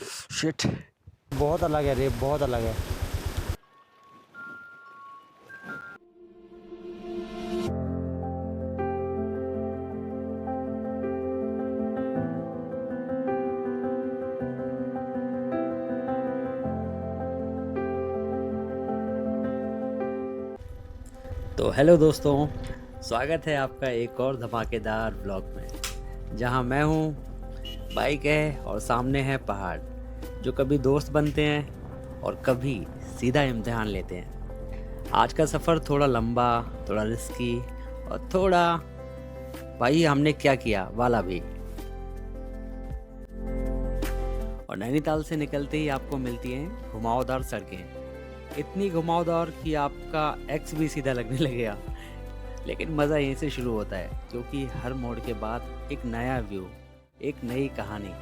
Shit, बहुत अलग है रे, बहुत अलग है। तो हेलो दोस्तों, स्वागत है आपका एक और धमाकेदार ब्लॉग में, जहां मैं हूं, बाइक है और सामने है पहाड़, जो कभी दोस्त बनते हैं और कभी सीधा इम्तिहान लेते हैं। आज का सफ़र थोड़ा लंबा, थोड़ा रिस्की और थोड़ा भाई हमने क्या किया वाला भी। और नैनीताल से निकलते ही आपको मिलती हैं घुमावदार सड़कें, इतनी घुमावदार कि आपका एक्स भी सीधा लगने लगेगा। लेकिन मज़ा यहीं से शुरू होता है, क्योंकि हर मोड़ के बाद एक नया व्यू, एक नई कहानी।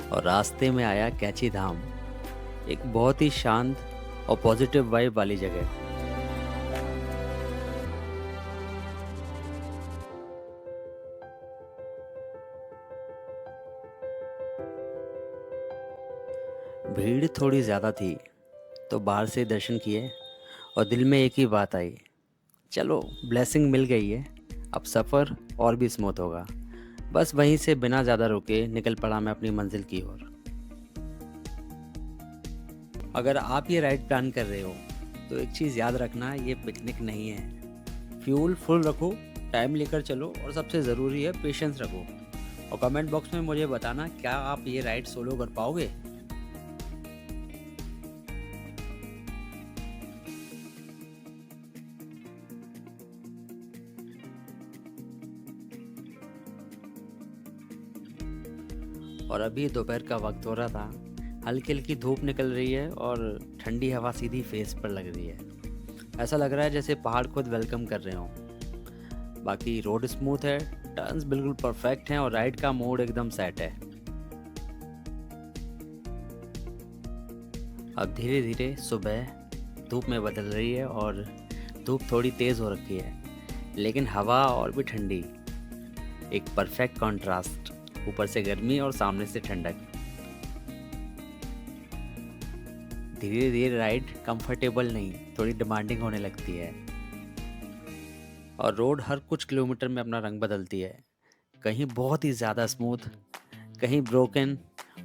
और रास्ते में आया कैची धाम, एक बहुत ही शांत और पॉजिटिव वाइब वाली जगह। भीड़ थोड़ी ज़्यादा थी, तो बाहर से दर्शन किए और दिल में एक ही बात आई, चलो ब्लेसिंग मिल गई है, अब सफ़र और भी स्मूथ होगा। बस वहीं से बिना ज़्यादा रुके निकल पड़ा मैं अपनी मंजिल की ओर। अगर आप ये राइड प्लान कर रहे हो तो एक चीज़ याद रखना, ये पिकनिक नहीं है। फ्यूल फुल रखो, टाइम लेकर चलो और सबसे ज़रूरी है पेशेंस रखो। और कमेंट बॉक्स में मुझे बताना, क्या आप ये राइड सोलो कर पाओगे? और अभी दोपहर का वक्त हो रहा था, हल्की हल्की धूप निकल रही है और ठंडी हवा सीधी फेस पर लग रही है। ऐसा लग रहा है जैसे पहाड़ खुद वेलकम कर रहे हों। बाकी रोड स्मूथ है, टर्न्स बिल्कुल परफेक्ट हैं और राइड का मोड एकदम सेट है। अब धीरे धीरे सुबह धूप में बदल रही है और धूप थोड़ी तेज़ हो रखी है, लेकिन हवा और भी ठंडी, एक परफेक्ट कॉन्ट्रास्ट। ऊपर से गर्मी और सामने से ठंडक। धीरे धीरे राइड कंफर्टेबल नहीं, थोड़ी डिमांडिंग होने लगती है। और रोड हर कुछ किलोमीटर में अपना रंग बदलती है, कहीं बहुत ही ज़्यादा स्मूथ, कहीं ब्रोकन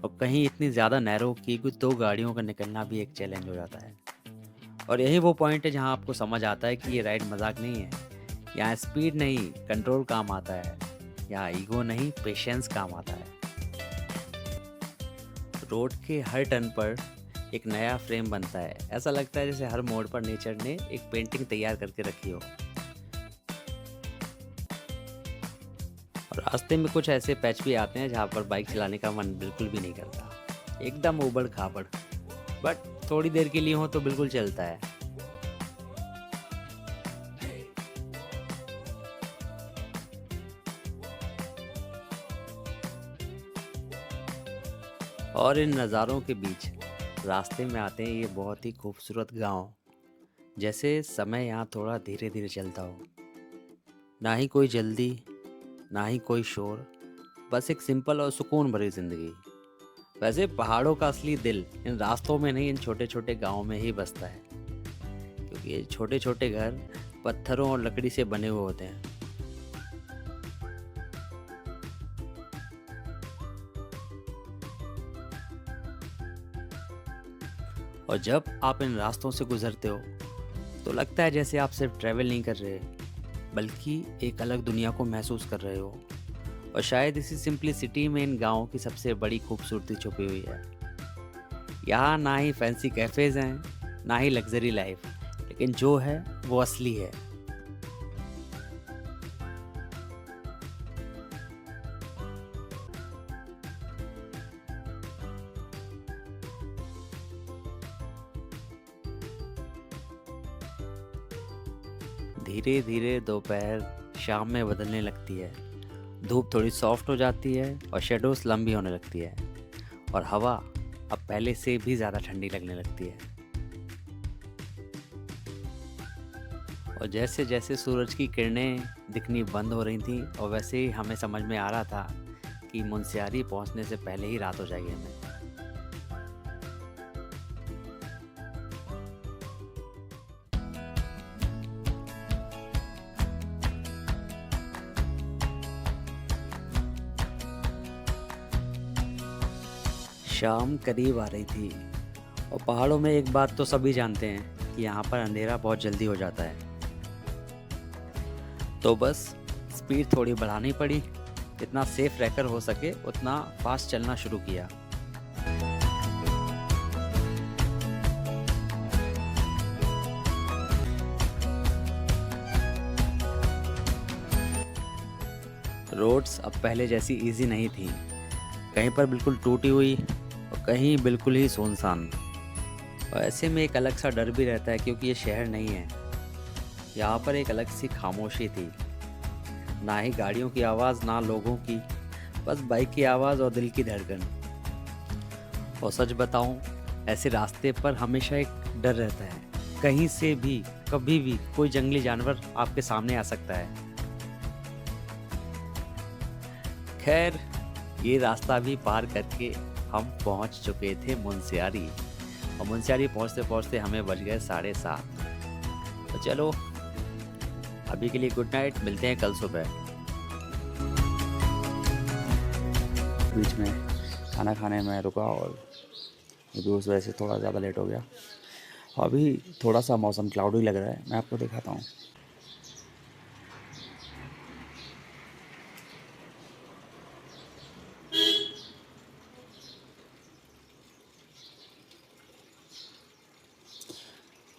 और कहीं इतनी ज़्यादा नैरो कि कुछ दो गाड़ियों का निकलना भी एक चैलेंज हो जाता है। और यही वो पॉइंट है जहां आपको समझ आता है कि ये राइड मजाक नहीं है। यहाँ स्पीड नहीं, कंट्रोल काम आता है। यहाँ ईगो नहीं, पेशेंस काम आता है। रोड के हर टर्न पर एक नया फ्रेम बनता है, ऐसा लगता है जैसे हर मोड़ पर नेचर ने एक पेंटिंग तैयार करके रखी हो। और रास्ते में कुछ ऐसे पैच भी आते हैं जहाँ पर बाइक चलाने का मन बिल्कुल भी नहीं करता, एकदम उबड़ खाबड़, बट थोड़ी देर के लिए हो तो बिल्कुल चलता है। और इन नज़ारों के बीच रास्ते में आते हैं ये बहुत ही खूबसूरत गांव, जैसे समय यहाँ थोड़ा धीरे धीरे चलता हो। ना ही कोई जल्दी, ना ही कोई शोर, बस एक सिंपल और सुकून भरी जिंदगी। वैसे पहाड़ों का असली दिल इन रास्तों में नहीं, इन छोटे छोटे गांवों में ही बसता है, क्योंकि ये छोटे छोटे घर पत्थरों और लकड़ी से बने हुए होते हैं। और जब आप इन रास्तों से गुजरते हो तो लगता है जैसे आप सिर्फ ट्रैवल नहीं कर रहे, बल्कि एक अलग दुनिया को महसूस कर रहे हो। और शायद इसी सिंप्लिसिटी में इन गाँवों की सबसे बड़ी खूबसूरती छुपी हुई है। यहाँ ना ही फैंसी कैफ़ेज़ हैं, ना ही लग्जरी लाइफ, लेकिन जो है वो असली है। धीरे धीरे दोपहर शाम में बदलने लगती है धूप थोड़ी सॉफ्ट हो जाती है और शेडोज लंबी होने लगती है और हवा अब पहले से भी ज़्यादा ठंडी लगने लगती है। और जैसे जैसे सूरज की किरणें दिखनी बंद हो रही थी और वैसे ही हमें समझ में आ रहा था कि मुनस्यारी पहुंचने से पहले ही रात हो जाएगी हमें। शाम करीब आ रही थी और पहाड़ों में एक बात तो सभी जानते हैं कि यहाँ पर अंधेरा बहुत जल्दी हो जाता है। तो बस स्पीड थोड़ी बढ़ानी पड़ी, जितना सेफ रहकर हो सके उतना फास्ट चलना शुरू किया। रोड्स अब पहले जैसी इजी नहीं थी, कहीं पर बिल्कुल टूटी हुई और कहीं बिल्कुल ही सुनसान। और ऐसे में एक अलग सा डर भी रहता है क्योंकि ये शहर नहीं है। यहाँ पर एक अलग सी खामोशी थी, ना ही गाड़ियों की आवाज़ ना लोगों की, बस बाइक की आवाज़ और दिल की धड़कन। और सच बताऊं, ऐसे रास्ते पर हमेशा एक डर रहता है, कहीं से भी कभी भी कोई जंगली जानवर आपके सामने आ सकता है। खैर, ये रास्ता भी पार करके हम पहुंच चुके थे मुनस्यारी, और मुनस्यारी पहुंचते पहुंचते हमें बज गए 7:30। तो चलो अभी के लिए गुड नाइट, मिलते हैं कल सुबह। बीच में खाना खाने में रुका और अभी उस वजह से थोड़ा ज़्यादा लेट हो गया। अभी थोड़ा सा मौसम क्लाउडी लग रहा है, मैं आपको दिखाता हूँ।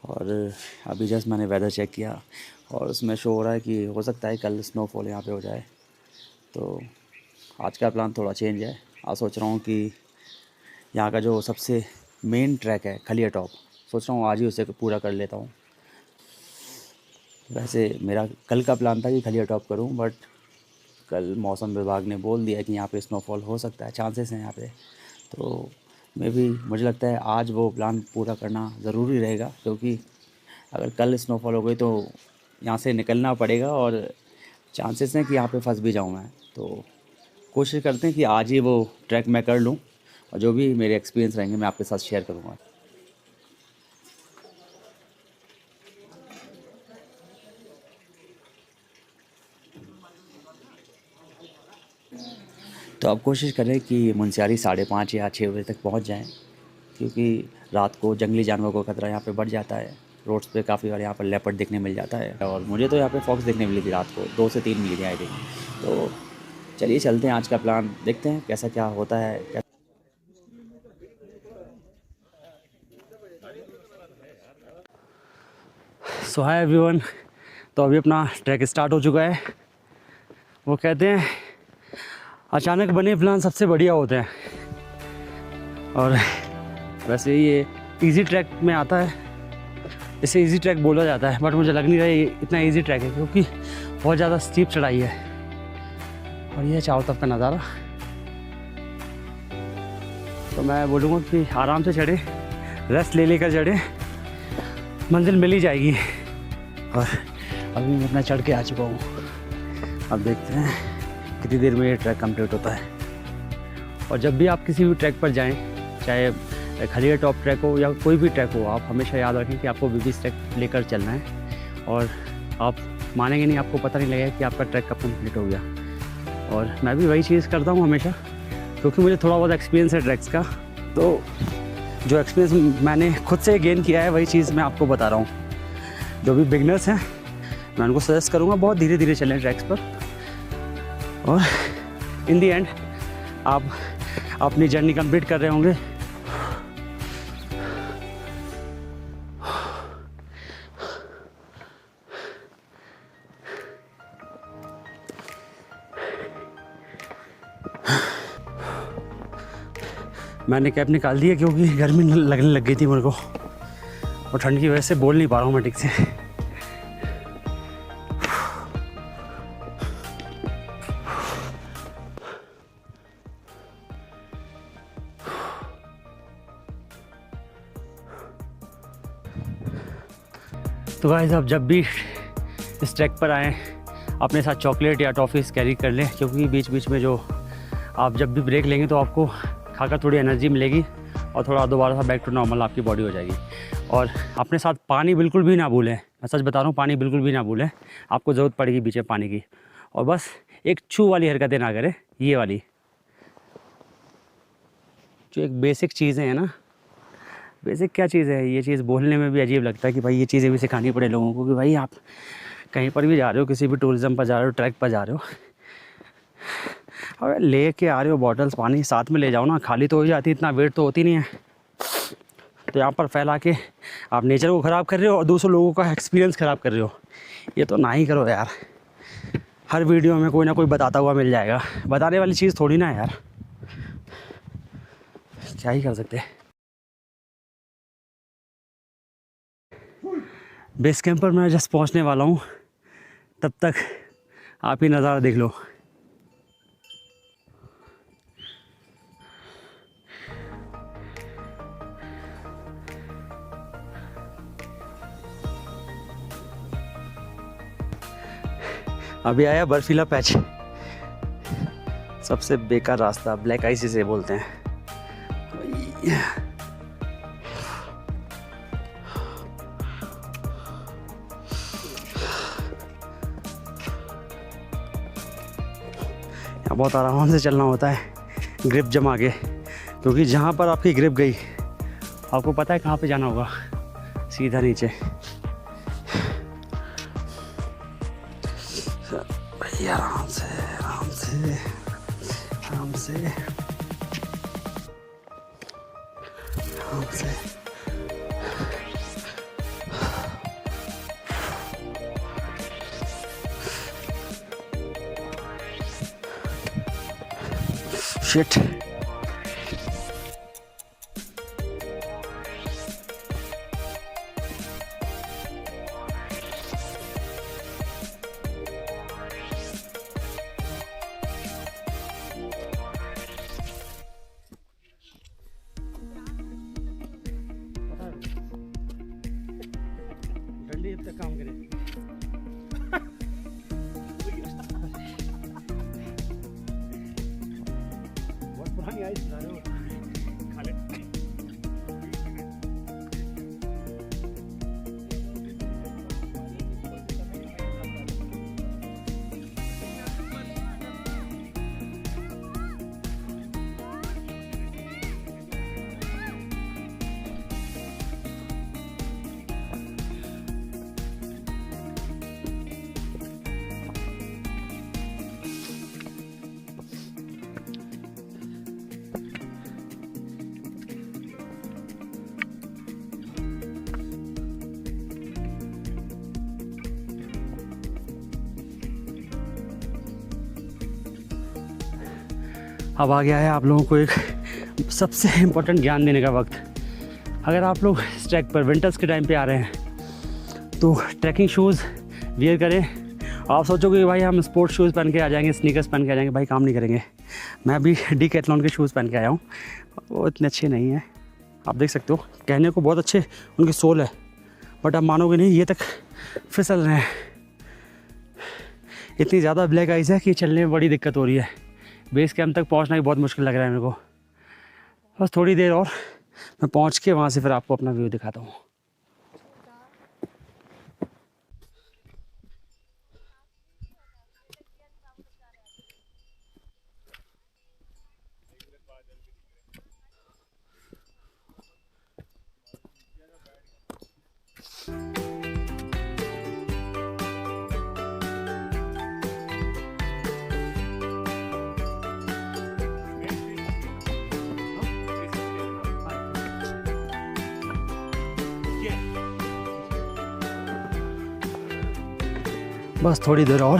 और अभी जस्ट मैंने वेदर चेक किया और उसमें शो हो रहा है कि हो सकता है कल स्नोफॉल यहाँ पे हो जाए। तो आज का प्लान थोड़ा चेंज है। आज सोच रहा हूँ कि यहाँ का जो सबसे मेन ट्रैक है खलिया टॉप, सोच रहा हूँ आज ही उसे पूरा कर लेता हूँ। वैसे मेरा कल का प्लान था कि खलिया टॉप करूँ, बट कल मौसम विभाग ने बोल दिया कि यहाँ पे स्नोफॉल हो सकता है, चांसेस हैं यहाँ पे। तो मुझे लगता है आज वो प्लान पूरा करना ज़रूरी रहेगा, क्योंकि अगर कल स्नोफॉल हो गई तो यहाँ से निकलना पड़ेगा और चांसेस हैं कि यहाँ पे फंस भी जाऊँ मैं। तो कोशिश करते हैं कि आज ही वो ट्रैक मैं कर लूँ और जो भी मेरे एक्सपीरियंस रहेंगे मैं आपके साथ शेयर करूँगा। तो अब कोशिश करें कि मुनस्यारी 5:30 या 6 बजे तक पहुंच जाएं, क्योंकि रात को जंगली जानवरों का खतरा यहाँ पे बढ़ जाता है। रोड्स पे काफ़ी बार यहाँ पर लेपर्ड देखने मिल जाता है और मुझे तो यहाँ पे फॉक्स देखने मिली थी रात को, 2 से 3 मिली थी आई थिंक। तो चलिए चलते हैं, आज का प्लान देखते हैं कैसा क्या होता है। सो हाय एवरीवन, तो अभी अपना ट्रैक स्टार्ट हो चुका है। वो कहते हैं अचानक बने प्लान सबसे बढ़िया होते हैं, और वैसे ये इजी ट्रैक में आता है, इसे इजी ट्रैक बोला जाता है, बट मुझे लग नहीं रहा है ये इतना इजी ट्रैक है, क्योंकि बहुत ज़्यादा स्टीप चढ़ाई है। और ये चारों तरफ का नज़ारा, तो मैं बोलूँगा कि आराम से चढ़े, रेस्ट ले लेकर चढ़े, मंजिल मिल ही जाएगी। और अभी मैं अपना चढ़ के आ चुका हूँ, अब देखते हैं कितनी देर में ये ट्रैक कंप्लीट होता है। और जब भी आप किसी भी ट्रैक पर जाएं, चाहे खलिया टॉप ट्रैक हो या कोई भी ट्रैक हो, आप हमेशा याद रखें कि आपको बीबी ट्रैक लेकर चलना है, और आप मानेंगे नहीं, आपको पता नहीं लगेगा कि आपका ट्रैक कब कंप्लीट हो गया। और मैं भी वही चीज़ करता हूँ हमेशा, क्योंकि मुझे थोड़ा बहुत एक्सपीरियंस है ट्रैक्स का। तो जो एक्सपीरियंस मैंने खुद से गेन किया है वही चीज़ मैं आपको बता रहा हूँ। जो भी बिगनर्स हैं मैं उनको सजेस्ट करूँगा बहुत धीरे धीरे चलें ट्रैक्स पर, और इन दी एंड आप अपनी जर्नी कंप्लीट कर रहे होंगे। मैंने कैप निकाल दी है क्योंकि गर्मी लगने लग गई थी मेरे को, और ठंड की वजह से बोल नहीं पा रहा हूँ मैं ठीक से। तो गाइस आप जब भी इस ट्रैक पर आएँ अपने साथ चॉकलेट या टॉफ़ीज़ कैरी कर लें, क्योंकि बीच बीच में जो आप जब भी ब्रेक लेंगे तो आपको खाकर थोड़ी एनर्जी मिलेगी और थोड़ा दोबारा सा बैक टू नॉर्मल आपकी बॉडी हो जाएगी। और अपने साथ पानी बिल्कुल भी ना भूलें, मैं सच बता रहा हूँ, पानी बिल्कुल भी ना भूलें, आपको ज़रूरत पड़ेगी बीच में पानी की। और बस एक छू वाली हरकतें ना करें, ये वाली जो एक बेसिक चीज़ें हैं ना, बेसिक क्या चीज़ है, ये चीज़ बोलने में भी अजीब लगता है कि भाई ये चीज़ें भी सिखानी पड़े लोगों को कि भाई आप कहीं पर भी जा रहे हो, किसी भी टूरिज़्म पर जा रहे हो, ट्रैक पर जा रहे हो, और ले के आ रहे हो बॉटल्स पानी साथ में ले जाओ ना, खाली तो हो जाती, इतना वेट तो होती नहीं है। तो यहाँ पर फैला के आप नेचर को ख़राब कर रहे हो और दूसरों लोगों का एक्सपीरियंस ख़राब कर रहे हो। ये तो ना ही करो यार। हर वीडियो में कोई ना कोई बताता हुआ मिल जाएगा, बताने वाली चीज़ थोड़ी ना है यार, क्या ही कर सकते हैं। बेस कैंप पर मैं जस्ट पहुंचने वाला हूं, तब तक आप ही नज़ारा देख लो। अभी आया बर्फीला पैच, सबसे बेकार रास्ता, ब्लैक आइस इसे बोलते हैं। यहाँ बहुत आराम से चलना होता है, ग्रिप जमा के, क्योंकि जहाँ पर आपकी ग्रिप गई आपको पता है कहाँ पे जाना होगा, सीधा नीचे। भैया आराम से आराम से आराम से आराम से। शिट, जल्दी जब तक काम करे। बहुत पुरानी आइस बता रहे हो, खा ले। अब आ गया है आप लोगों को एक सबसे इम्पोर्टेंट ज्ञान देने का वक्त। अगर आप लोग इस ट्रैक पर विंटर्स के टाइम पे आ रहे हैं तो ट्रैकिंग शूज़ वियर करें। आप सोचोगे कि भाई हम स्पोर्ट्स शूज़ पहन के आ जाएंगे, स्नीकर्स पहन के आ जाएंगे, भाई काम नहीं करेंगे। मैं अभी डीकैथलॉन के शूज़ पहन के आया हूँ, वो इतने अच्छे नहीं हैं, आप देख सकते हो, कहने को बहुत अच्छे उनकी सोल है, बट आप मानोगे नहीं, ये तक फिसल रहे हैं। इतनी ज़्यादा ब्लैक आइस है कि चलने में बड़ी दिक्कत हो रही है। बेस कैंप तक पहुंचना भी बहुत मुश्किल लग रहा है मेरे को। बस थोड़ी देर और मैं पहुंच के वहाँ से फिर आपको अपना व्यू दिखाता हूँ। बस थोड़ी देर और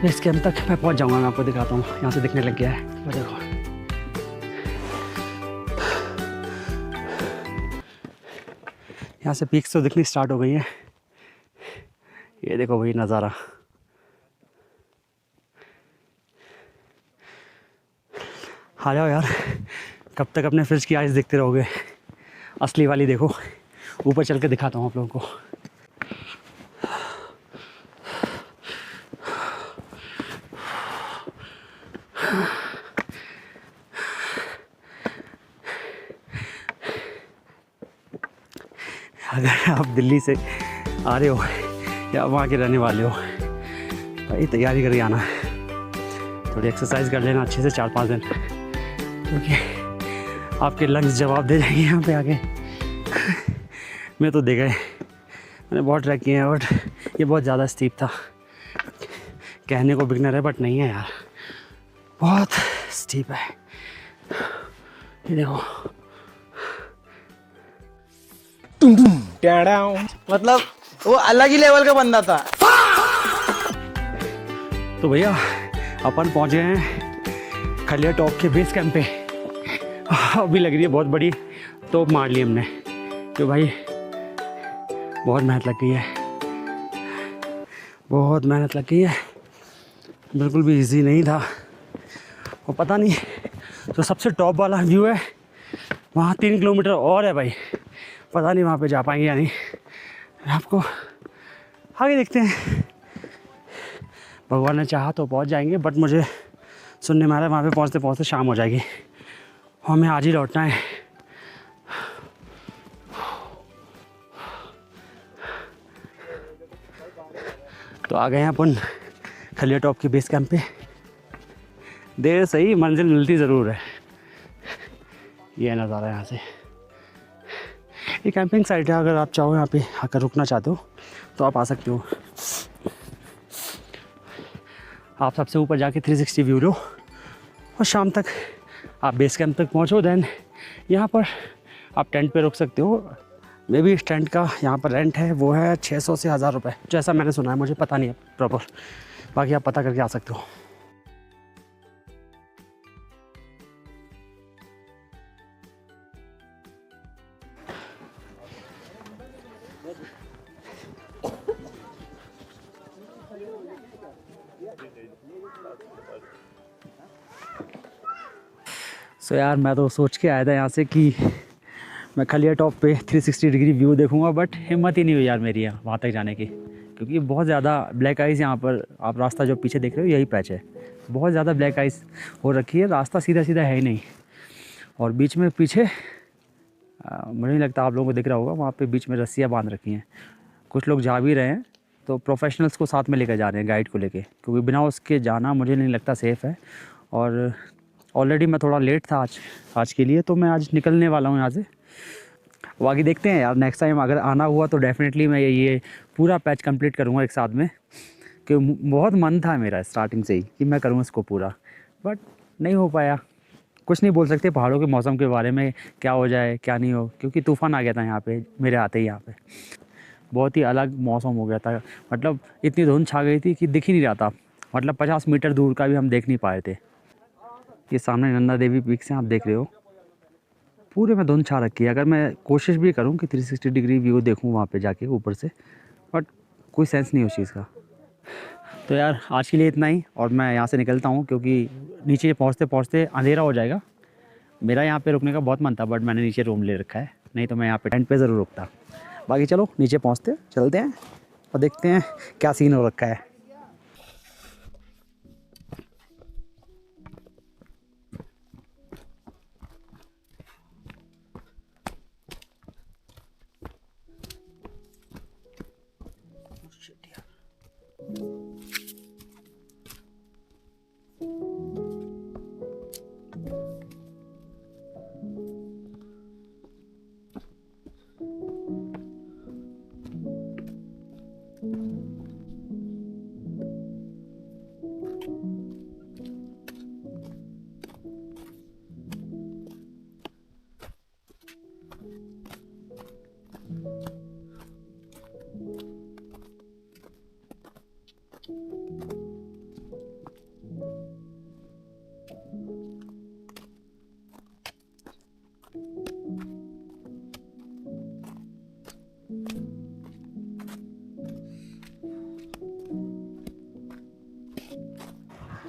बेस कैंप तक मैं पहुंच जाऊंगा। मैं आपको दिखाता हूँ, यहाँ से दिखने लग गया है, वो देखो। यहाँ से पीक्स तो दिखनी स्टार्ट हो गई है, ये देखो वही नज़ारा। आ जाओ यार, कब तक अपने फ्रिज की आइस देखते रहोगे, असली वाली देखो। ऊपर चल के दिखाता हूँ आप लोगों को। अगर आप दिल्ली से आ रहे हो या वहाँ के रहने वाले हो, भाई तैयारी करके आना, थोड़ी एक्सरसाइज कर लेना अच्छे से 4-5 दिन, क्योंकि आपके लंग्स जवाब दे जाएंगे यहाँ पे आके। मैं तो देखा है, मैंने बहुत ट्रैक किए हैं, बट ये बहुत ज़्यादा स्टीप था। कहने को बिगनर है बट नहीं है यार, बहुत स्टीप है। ये देखो, मतलब वो अलग ही लेवल का बंदा था। तो भैया अपन पहुँच गए हैं खलिया टॉप के बेस कैंप पे। अभी लग रही है बहुत बड़ी टॉप मार ली हमने, तो भाई बहुत मेहनत लग गई है, बहुत मेहनत लग गई है, बिल्कुल भी इजी नहीं था। और पता नहीं जो सबसे टॉप वाला व्यू है वहाँ 3 किलोमीटर और है भाई, पता नहीं वहाँ पे जा पाएंगे या नहीं। आपको आगे देखते हैं, भगवान ने चाहा तो पहुँच जाएंगे, बट मुझे सुनने में आ रहा है वहाँ पे पहुँचते पहुँचते शाम हो जाएगी और हमें आज ही लौटना है। तो आ गए हैं अपन खलिया टॉप के बेस कैंप पे। देर सही मंजिल मिलती ज़रूर है। ये नज़ारा यहाँ से, ये कैंपिंग साइट है, अगर आप चाहो यहाँ पे आकर रुकना चाहते हो तो आप आ सकते हो। आप सबसे ऊपर जाके 360 व्यू लो और शाम तक आप बेस कैंप तक पहुँचो। देन यहाँ पर आप टेंट पे रुक सकते हो। मे बी इस टेंट का यहाँ पर रेंट है वो है 600 से 1000 रुपये, जैसा मैंने सुना है, मुझे पता नहीं है प्रॉपर, बाकी आप पता करके आ सकते हो। सो यार मैं तो सोच के आया था यहाँ से कि मैं खलिया टॉप पे 360 डिग्री व्यू देखूंगा, बट हिम्मत ही नहीं हुई यार मेरी यहाँ वहाँ तक जाने की, क्योंकि बहुत ज़्यादा ब्लैक आइस यहाँ पर। आप रास्ता जो पीछे देख रहे हो यही पैच है, बहुत ज़्यादा ब्लैक आइस हो रखी है, रास्ता सीधा सीधा है ही नहीं। और बीच में पीछे मुझे नहीं लगता आप लोगों को दिख रहा होगा, वहाँ पे बीच में रस्सियाँ बांध रखी हैं। कुछ लोग जा भी रहे हैं तो प्रोफेशनल्स को साथ में लेकर जा रहे हैं, गाइड को लेके, क्योंकि बिना उसके जाना मुझे नहीं लगता सेफ़ है। और ऑलरेडी मैं थोड़ा लेट था आज के लिए, तो मैं आज निकलने वाला हूँ यहाँ से। बाकी देखते हैं यार, नेक्स्ट टाइम अगर आना हुआ तो डेफिनेटली मैं ये पूरा पैच कंप्लीट करूँगा एक साथ में, कि बहुत मन था मेरा स्टार्टिंग से ही कि मैं करूँ इसको पूरा, बट नहीं हो पाया। कुछ नहीं बोल सकते पहाड़ों के मौसम के बारे में, क्या हो जाए क्या नहीं हो, क्योंकि तूफ़ान आ गया था यहाँ पे मेरे आते ही। यहाँ पे बहुत ही अलग मौसम हो गया था, मतलब इतनी धुंध छा गई थी कि दिख ही नहीं रहा था, मतलब 50 मीटर दूर का भी हम देख नहीं पाए थे। ये सामने नंदा देवी पीक से आप देख रहे हो, पूरे में धुंध छा रखी है। अगर मैं कोशिश भी करूं कि 360 डिग्री व्यू देखूं वहाँ पे जाके ऊपर से, बट कोई सेंस नहीं उस चीज़ का। तो यार आज के लिए इतना ही, और मैं यहाँ से निकलता हूँ क्योंकि नीचे पहुँचते पहुँचते अंधेरा हो जाएगा। मेरा यहाँ पे रुकने का बहुत मन था, बट मैंने नीचे रूम ले रखा है, नहीं तो मैं यहाँ पे टेंट पे ज़रूर रुकता। बाकी चलो नीचे पहुँचते चलते हैं और देखते हैं क्या सीन हो रखा है।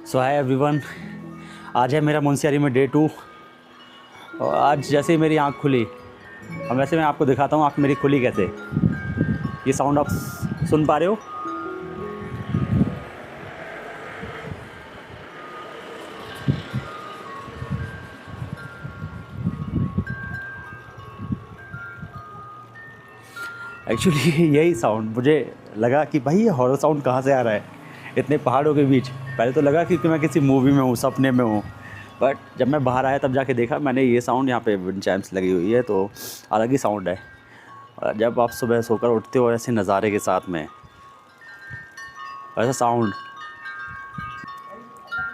सो हाय एवरीवन, आज है मेरा मुंशियारी में डे 2। और आज जैसे ही मेरी आँख खुली अब वैसे मैं आपको दिखाता हूँ आँख मेरी खुली कैसे। ये साउंड आप सुन पा रहे हो? एक्चुअली यही साउंड मुझे लगा कि भाई ये हॉरर साउंड कहाँ से आ रहा है इतने पहाड़ों के बीच। पहले तो लगा कि मैं किसी मूवी में हूँ, सपने में हूँ, बट जब मैं बाहर आया तब जाके देखा मैंने, ये साउंड यहाँ पे विंड चाइम्स लगी हुई है, तो अलग ही साउंड है। और जब आप सुबह सोकर उठते हो ऐसे नज़ारे के साथ में, ऐसा साउंड,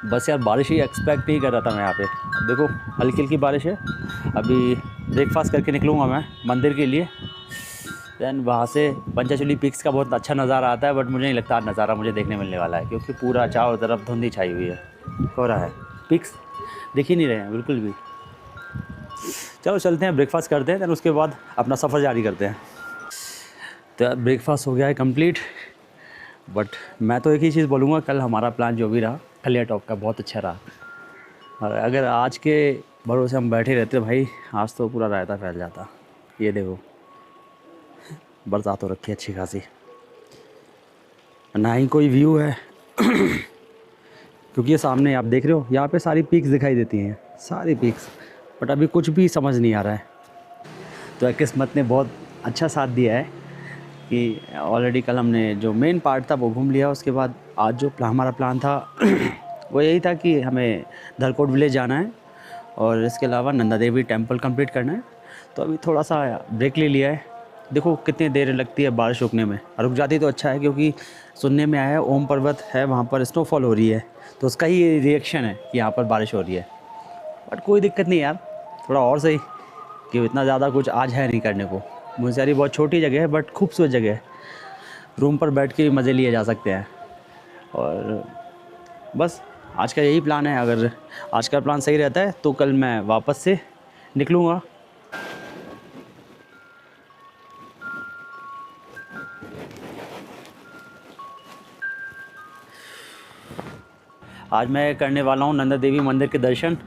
बस यार बारिश ही एक्सपेक्ट नहीं कर रहा था मैं यहाँ पे। अब देखो हल्की हल्की बारिश है। अभी ब्रेकफास्ट करके निकलूँगा मैं मंदिर के लिए, दैन वहाँ से पंचाचूली पीक्स का बहुत अच्छा नज़ारा आता है, बट मुझे नहीं लगता आज नज़ारा मुझे देखने मिलने वाला है, क्योंकि पूरा चारों तरफ धुंध ही छाई हुई है, हो रहा है, पीक्स दिख ही नहीं रहे हैं बिल्कुल भी। चलो चलते हैं, ब्रेकफास्ट करते हैं, दैन उसके बाद अपना सफ़र जारी करते हैं। तो ब्रेकफास्ट हो गया है कंप्लीट, बट मैं तो एक ही चीज़ बोलूँगा, कल हमारा प्लान जो भी रहा खलिया टॉप का बहुत अच्छा रहा, और अगर आज के भरोसे हम बैठे रहते भाई, आज तो पूरा रायता फैल जाता। ये देखो बरसात हो रखी है अच्छी खासी, ना ही कोई व्यू है क्योंकि ये सामने आप देख रहे हो, यहाँ पे सारी पीक्स दिखाई देती हैं, सारी पीक्स, बट अभी कुछ भी समझ नहीं आ रहा है। तो किस्मत ने बहुत अच्छा साथ दिया है कि ऑलरेडी कल हमने जो मेन पार्ट था वो घूम लिया। उसके बाद आज जो हमारा प्लान था वो यही था कि हमें धरकोट विलेज जाना है और इसके अलावा नंदा देवी टेम्पल कंप्लीट करना है। तो अभी थोड़ा सा ब्रेक ले लिया है, देखो कितनी देर लगती है बारिश रुकने में, रुक जाती तो अच्छा है, क्योंकि सुनने में आया है ओम पर्वत है वहाँ पर स्नोफॉल हो रही है, तो उसका ही रिएक्शन है कि यहाँ पर बारिश हो रही है। बट कोई दिक्कत नहीं यार, थोड़ा और सही, कि इतना ज़्यादा कुछ आज है नहीं करने को। मुंशियारी बहुत छोटी जगह है बट खूबसूरत जगह है, रूम पर बैठ के मज़े लिए जा सकते हैं। और बस आज का यही प्लान है, अगर आज का प्लान सही रहता है तो कल मैं वापस से निकलूँगा। आज मैं करने वाला हूँ नंदा देवी मंदिर के दर्शन।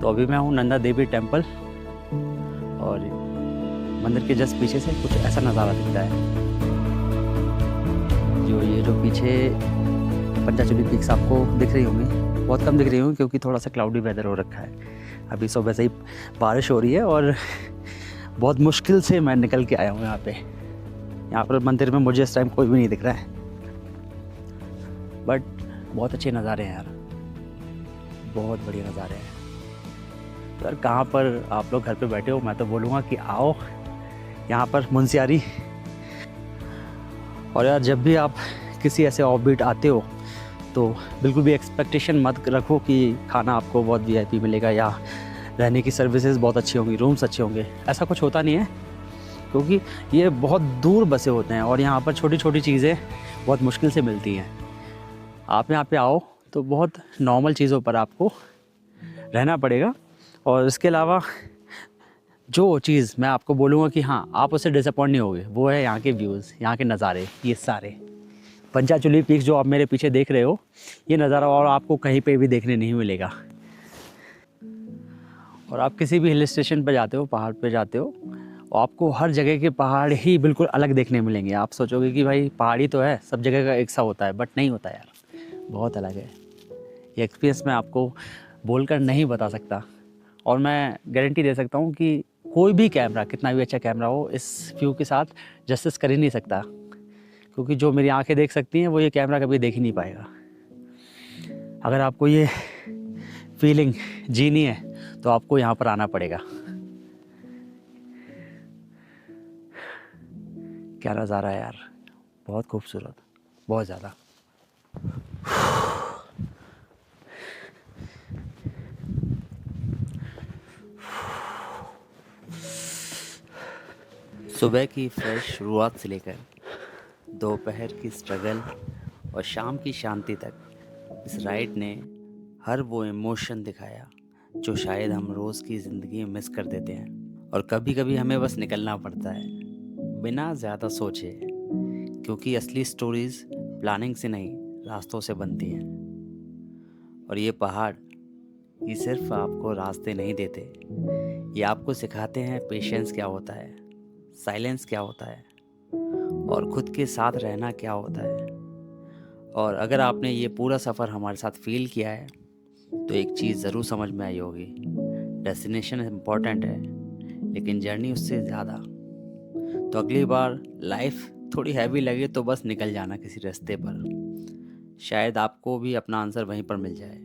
तो अभी मैं हूँ नंदा देवी टेम्पल, और मंदिर के जस्ट पीछे से कुछ ऐसा नज़ारा दिखता है। जो पीछे पंचाचूली पीक्स आपको दिख रही होंगी, बहुत कम दिख रही होंगी क्योंकि थोड़ा सा क्लाउडी वेदर हो रखा है। अभी सुबह से ही बारिश हो रही है और बहुत मुश्किल से मैं निकल के आया हूँ यहाँ पे। यहाँ पर मंदिर में मुझे इस टाइम कोई भी नहीं दिख रहा है, बट बहुत अच्छे नज़ारे हैं यार, बहुत बढ़िया नज़ारे हैं। तो यार कहाँ पर आप लोग घर पे बैठे हो, मैं तो बोलूँगा कि आओ यहाँ पर मुंशियारी। और यार जब भी आप किसी ऐसे ऑफबीट आते हो तो बिल्कुल भी एक्सपेक्टेशन मत रखो कि खाना आपको बहुत वीआईपी मिलेगा या रहने की सर्विसेज बहुत अच्छी होंगी, रूम्स अच्छे होंगे। ऐसा कुछ होता नहीं है, क्योंकि ये बहुत दूर बसे होते हैं और यहाँ पर छोटी छोटी चीज़ें बहुत मुश्किल से मिलती हैं। आप यहाँ पे आओ तो बहुत नॉर्मल चीज़ों पर आपको रहना पड़ेगा। और इसके अलावा जो चीज़ मैं आपको बोलूँगा कि हाँ आप उससे डिसअपॉइंट नहीं होगे, वो है यहाँ के व्यूज़, यहाँ के नज़ारे। ये सारे पंचाचूली पीक्स जो आप मेरे पीछे देख रहे हो, ये नज़ारा और आपको कहीं पे भी देखने नहीं मिलेगा। और आप किसी भी हिल स्टेशन पर जाते हो, पहाड़ पे जाते हो, और आपको हर जगह के पहाड़ ही बिल्कुल अलग देखने मिलेंगे। आप सोचोगे कि भाई पहाड़ी तो है, सब जगह का एक सा होता है, बट नहीं होता यार, बहुत अलग है। ये एक्सपीरियंस मैं आपको बोलकर नहीं बता सकता, और मैं गारंटी दे सकता हूँ कि कोई भी कैमरा, कितना भी अच्छा कैमरा हो, इस व्यू के साथ जस्टिस कर ही नहीं सकता, क्योंकि जो मेरी आंखें देख सकती हैं वो ये कैमरा कभी देख ही नहीं पाएगा। अगर आपको ये फीलिंग जीनी है तो आपको यहाँ पर आना पड़ेगा। क्या नज़ारा है यार, बहुत खूबसूरत, बहुत ज़्यादा। सुबह की फ्रेश शुरुआत से लेकर दोपहर की स्ट्रगल और शाम की शांति तक इस राइड ने हर वो इमोशन दिखाया जो शायद हम रोज़ की ज़िंदगी में मिस कर देते हैं। और कभी कभी हमें बस निकलना पड़ता है बिना ज़्यादा सोचे, क्योंकि असली स्टोरीज़ प्लानिंग से नहीं, रास्तों से बनती हैं। और ये पहाड़, ये सिर्फ आपको रास्ते नहीं देते, ये आपको सिखाते हैं पेशेंस क्या होता है, साइलेंस क्या होता है, और खुद के साथ रहना क्या होता है। और अगर आपने ये पूरा सफ़र हमारे साथ फील किया है तो एक चीज़ ज़रूर समझ में आई होगी, डेस्टिनेशन इम्पॉर्टेंट है लेकिन जर्नी उससे ज़्यादा। तो अगली बार लाइफ थोड़ी हैवी लगे तो बस निकल जाना किसी रास्ते पर, शायद आपको भी अपना आंसर वहीं पर मिल जाए।